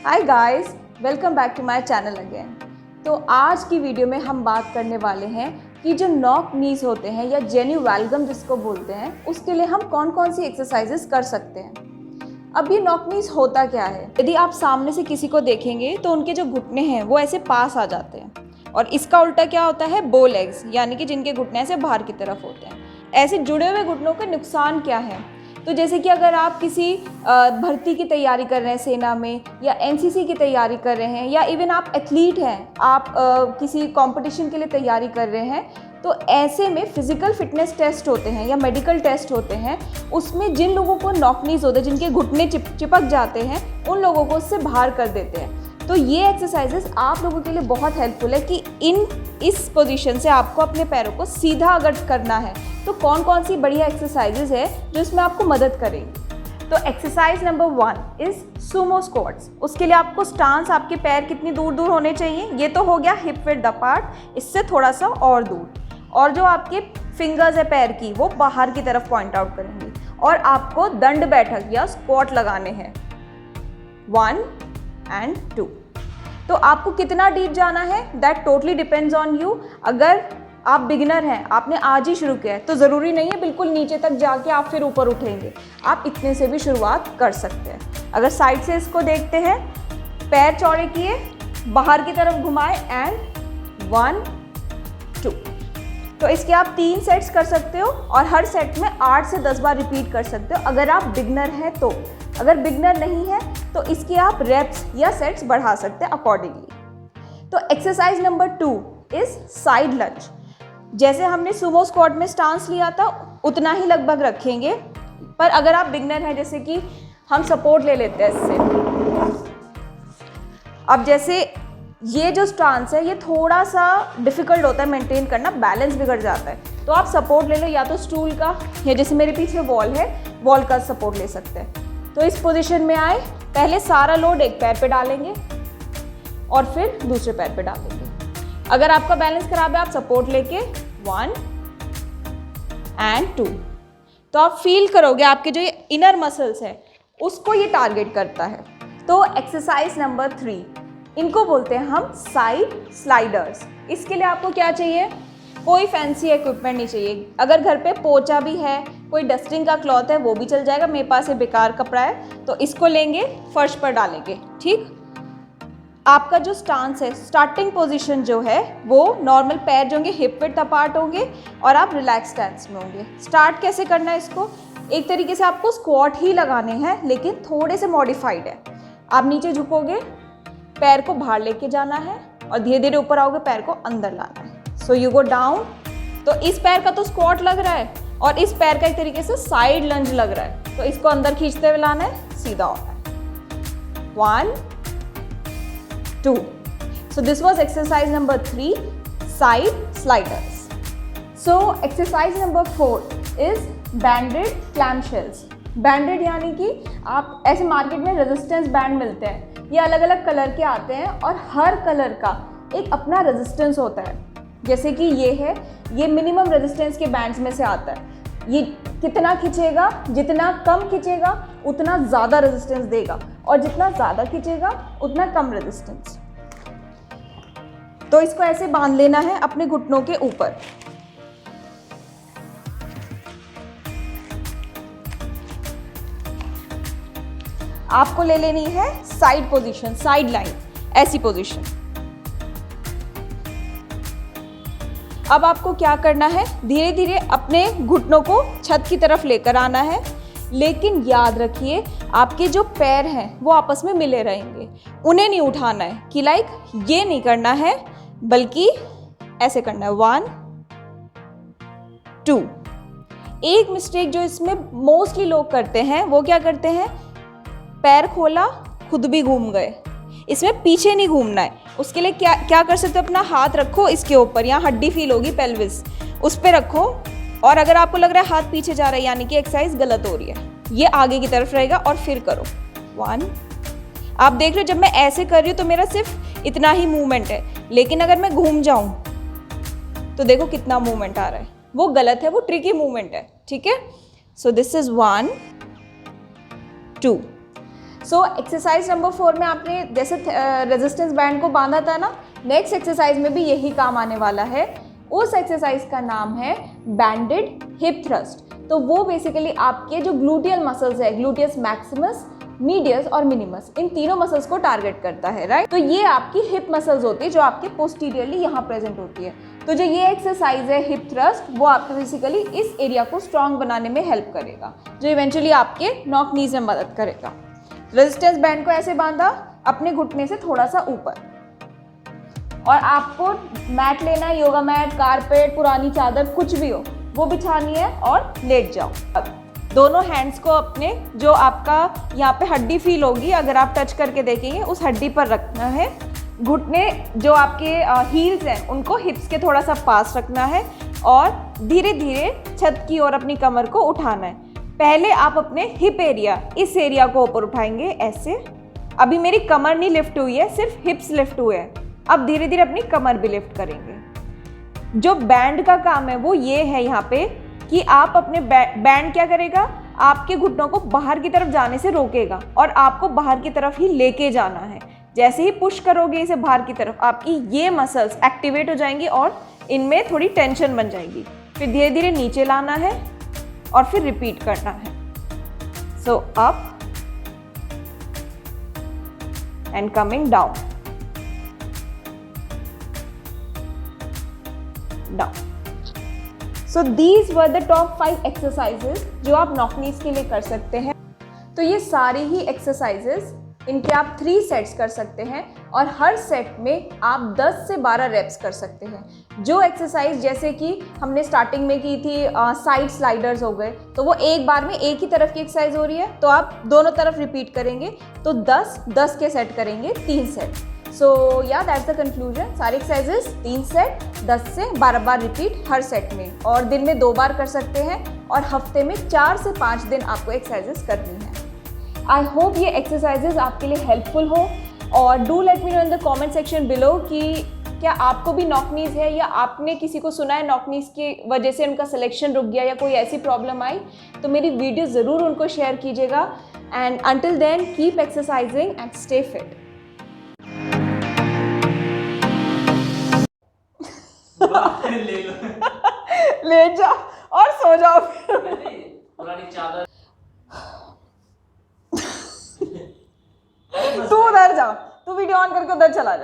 Hi guys, welcome back to my channel again. तो आज की वीडियो में हम बात करने वाले हैं कि जो नॉक नीज होते हैं या जेन्यू वैल्गम जिसको बोलते हैं, उसके लिए हम कौन कौन सी एक्सरसाइजेस कर सकते हैं। अब ये नॉक नीज होता क्या है? यदि आप सामने से किसी को देखेंगे तो उनके जो घुटने हैं वो ऐसे पास आ जाते हैं, और इसका उल्टा क्या होता है, बो लेग्स, यानी कि जिनके घुटने ऐसे बाहर की तरफ होते हैं। ऐसे जुड़े हुए घुटनों के नुकसान क्या है? तो जैसे कि अगर आप किसी भर्ती की तैयारी कर रहे हैं सेना में, या एनसीसी की तैयारी कर रहे हैं, या इवन आप एथलीट हैं, आप किसी कंपटीशन के लिए तैयारी कर रहे हैं, तो ऐसे में फिजिकल फिटनेस टेस्ट होते हैं या मेडिकल टेस्ट होते हैं। उसमें जिन लोगों को नॉक नीज होते हैं, जिनके घुटने चिपक जाते हैं, उन लोगों को उससे बाहर कर देते हैं। तो ये एक्सरसाइजेस आप लोगों के लिए बहुत हेल्पफुल है कि इस पोजीशन से आपको अपने पैरों को सीधा अगर करना है तो कौन कौन सी बढ़िया एक्सरसाइजेज है जो इसमें आपको मदद करेंगी। तो exercise number 1 is Sumo squats. उसके लिए आपको स्टांस, आपके पैर कितनी दूर दूर होने चाहिए, ये तो हो गया हिप विड्थ अपार्ट, इससे थोड़ा सा और दूर, और जो आपके फिंगर्स है पैर की वो बाहर की तरफ पॉइंट आउट करेंगे, और आपको दंड बैठक या स्क्वाट लगाने हैं 1 and 2। तो आपको कितना डीप जाना है that totally depends on you. अगर आप बिगिनर हैं, आपने आज ही शुरू किया है, तो ज़रूरी नहीं है बिल्कुल नीचे तक जाके आप फिर ऊपर उठेंगे। आप इतने से भी शुरुआत कर सकते हैं। अगर साइड से इसको देखते हैं, पैर चौड़े किए, बाहर की तरफ घुमाए एंड 1 2। तो इसके आप 3 सेट्स कर सकते हो, और हर सेट में 8 से 10 बार रिपीट कर सकते हो अगर आप बिगनर हैं तो। अगर बिगनर नहीं है तो इसके आप रेप्स या सेट्स बढ़ा सकते हैं अकॉर्डिंगली। तो एक्सरसाइज नंबर 2 इज साइड लंज। जैसे हमने सुमो स्क्वाट में स्टांस लिया था उतना ही लगभग रखेंगे, पर अगर आप बिगनर हैं, जैसे कि हम सपोर्ट ले लेते हैं इससे। अब जैसे ये जो स्टांस है ये थोड़ा सा डिफिकल्ट होता है मेंटेन करना, बैलेंस बिगड़ जाता है, तो आप सपोर्ट ले लो, या तो स्टूल का, या जैसे मेरे पीछे वॉल है, वॉल का सपोर्ट ले सकते हैं। तो इस पोजीशन में आए, पहले सारा लोड एक पैर पे डालेंगे और फिर दूसरे पैर पे डालेंगे। अगर आपका बैलेंस खराब है, आप सपोर्ट लेके 1 and 2। तो आप फील करोगे आपके जो ये इनर मसल्स है उसको ये टारगेट करता है। तो एक्सरसाइज नंबर 3, इनको बोलते हैं हम साइड स्लाइडर्स। इसके लिए आपको क्या चाहिए? कोई फैंसी इक्विपमेंट नहीं चाहिए। अगर घर पे पोचा भी है, कोई डस्टिंग का क्लॉथ है, वो भी चल जाएगा। मेरे पास ये बेकार कपड़ा है, तो इसको लेंगे, फर्श पर डालेंगे। ठीक, आपका जो स्टांस है, स्टार्टिंग पोजीशन जो है वो नॉर्मल, पैर जो होंगे हिप विड्थ अपार्ट होंगे और आप रिलैक्स स्टैंस में होंगे। स्टार्ट कैसे करना है इसको? एक तरीके से आपको स्क्वाट ही लगाने हैं, लेकिन थोड़े से मॉडिफाइड है। आप नीचे झुकोगे, पैर को बाहर लेके जाना है, और धीरे धीरे ऊपर आओगे, पैर को अंदर लाना है। So you go down. तो इस पैर का तो स्क्वाट लग रहा है, और इस पैर का एक तरीके से साइड लंज लग रहा है, तो इसको अंदर खींचते हुए लाना है, सीधा होना है 1 2। So this was exercise number 3, side sliders. So exercise number 4 is banded clamshells. Banded यानी कि आप ऐसे मार्केट में रेजिस्टेंस बैंड मिलते हैं, ये अलग अलग कलर के आते हैं, और हर कलर का एक अपना रेजिस्टेंस होता है। जैसे कि ये है, ये मिनिमम रेजिस्टेंस के बैंड्स में से आता है। ये कितना खींचेगा, जितना कम खींचेगा उतना ज़्यादा रेजिस्टेंस देगा, और जितना ज़्यादा खींचेगा उतना कम रेजिस्टेंस। तो इसको ऐसे बांध लेना है अपने घुटनों के ऊपर। आपको ले लेनी है साइड पोजीशन, साइड लाइन, ऐसी पोजीशन। अब आपको क्या करना है, धीरे धीरे अपने घुटनों को छत की तरफ लेकर आना है, लेकिन याद रखिए आपके जो पैर हैं वो आपस में मिले रहेंगे। उन्हें नहीं उठाना है कि लाइक ये नहीं करना है, बल्कि ऐसे करना है 1 2। एक मिस्टेक जो इसमें मोस्टली लोग करते हैं, वो क्या करते हैं, पैर खोला, खुद भी घूम गए। इसमें पीछे नहीं घूमना है। उसके लिए क्या कर सकते हो, अपना हाथ रखो इसके ऊपर, यहाँ हड्डी फील होगी पेल्विस, उस पर रखो, और अगर आपको लग रहा है हाथ पीछे जा रहा है यानी कि एक्सरसाइज गलत हो रही है, ये आगे की तरफ रहेगा, और फिर करो 1। आप देख रहे हो जब मैं ऐसे कर रही हूँ तो मेरा सिर्फ इतना ही मूवमेंट है, लेकिन अगर मैं घूम जाऊं तो देखो कितना मूवमेंट आ रहा है, वो गलत है, वो ट्रिकी मूवमेंट है। ठीक है, so this is 1 2। So exercise number 4 में आपने जैसे रेजिस्टेंस बैंड को बांधा था ना, नेक्स्ट एक्सरसाइज में भी यही काम आने वाला है। उस एक्सरसाइज का नाम है बैंडेड हिप थ्रस्ट। तो वो बेसिकली आपके जो ग्लूटियल मसल्स है, ग्लूटियस मैक्सिमस, मीडियस और मिनिमस, इन तीनों मसल्स को टारगेट करता है, राइट। तो ये आपकी हिप मसल्स होती है जो आपके पोस्टीरियरली यहाँ प्रेजेंट होती है। तो जो ये एक्सरसाइज है हिप थ्रस्ट, वो आपको बेसिकली इस एरिया को स्ट्रॉन्ग बनाने में हेल्प करेगा, जो इवेंचुअली आपके नॉक नीज में मदद करेगा। रेजिस्टेंस बैंड को ऐसे बांधा अपने घुटने से थोड़ा सा ऊपर, और आपको मैट लेना है, योगा मैट, कारपेट, पुरानी चादर, कुछ भी हो वो बिछानी है और लेट जाओ। अब दोनों हैंड्स को अपने जो आपका यहाँ पे हड्डी फील होगी, अगर आप टच करके देखेंगे, उस हड्डी पर रखना है। घुटने जो आपके हील्स हैं उनको हिप्स के थोड़ा सा पास रखना है और धीरे धीरे छत की ओर अपनी कमर को उठाना है। पहले आप अपने हिप एरिया, इस एरिया को ऊपर उठाएंगे ऐसे। अभी मेरी कमर नहीं लिफ्ट हुई है, सिर्फ हिप्स लिफ्ट हुए हैं। अब धीरे धीरे अपनी कमर भी लिफ्ट करेंगे। जो बैंड का काम है वो ये है यहाँ पे कि आप अपने बैंड क्या करेगा, आपके घुटनों को बाहर की तरफ जाने से रोकेगा और आपको बाहर की तरफ ही लेके जाना है। जैसे ही पुश करोगे इसे बाहर की तरफ, आपकी ये मसल्स एक्टिवेट हो जाएंगी और इनमें थोड़ी टेंशन बन जाएगी। फिर धीरे धीरे नीचे लाना है और फिर रिपीट करना है। So up and coming down, down. So these were the top 5 exercises जो आप नॉक नीज के लिए कर सकते हैं। तो ये सारी ही एक्सरसाइजेज, इनके आप 3 सेट्स कर सकते हैं और हर सेट में आप 10 से 12 रेप्स कर सकते हैं। जो एक्सरसाइज जैसे कि हमने स्टार्टिंग में की थी साइड स्लाइडर्स हो गए, तो वो एक बार में एक ही तरफ की एक्सरसाइज हो रही है, तो आप दोनों तरफ रिपीट करेंगे। तो 10 के सेट करेंगे, 3 सेट। सो या दैट्स द कंक्लूजन। सारी एक्सरसाइजेस 3 सेट, 10 से 12 बार रिपीट हर सेट में, और दिन में 2 बार कर सकते हैं और हफ्ते में 4 से 5 दिन आपको एक्सरसाइजेस करनी है। आई होप ये एक्सरसाइजेज आपके लिए हेल्पफुल हो, और do let me know in the comment section below कि क्या आपको भी नॉक नीज है या आपने किसी को सुना है नॉक नीज की वजह से उनका सिलेक्शन रुक गया या कोई ऐसी प्रॉब्लम आई, तो मेरी वीडियो ज़रूर उनको शेयर कीजिएगा। And until then keep exercising and stay fit. लेट जाओ और सो जाओ। पुरानी चादर तू उधर जा, तू वीडियो ऑन करके उधर चला जा।